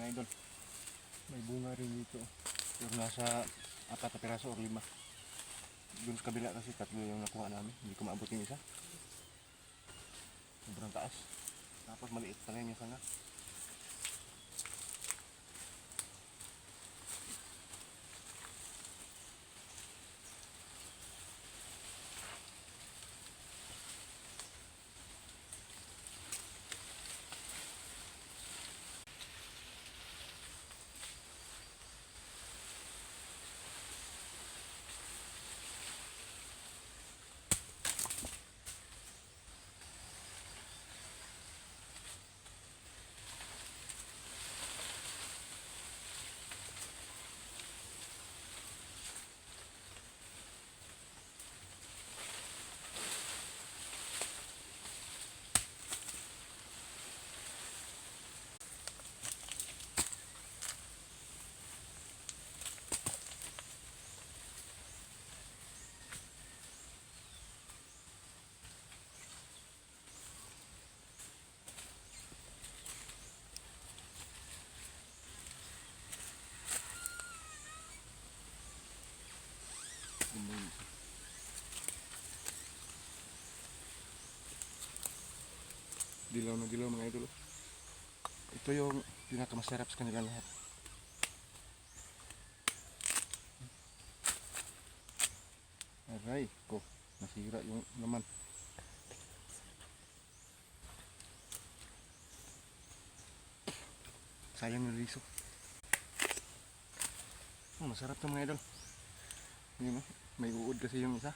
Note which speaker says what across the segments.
Speaker 1: mga idol. May bunga rin dito. Pero nasa 4 na piraso o 5. Doon sa kabila kasi 3 yung nakuha namin. Hindi ko maabot yung isa. Sobrang taas. Tapos maliit pa rin yung sanga. Dilaw na dilaw mga idol. Ito yung pinakamasarap sa kanila lahat. Aray ko, nasira yung naman. Sayang yung riso. Masarap to mga idol. Yun, may uod kasi yung isa.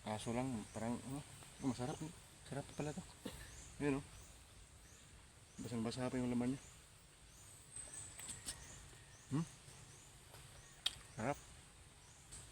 Speaker 1: Kaso lang parang masarap. Sarap pala to. Yun, basang basa pa yung laman niya.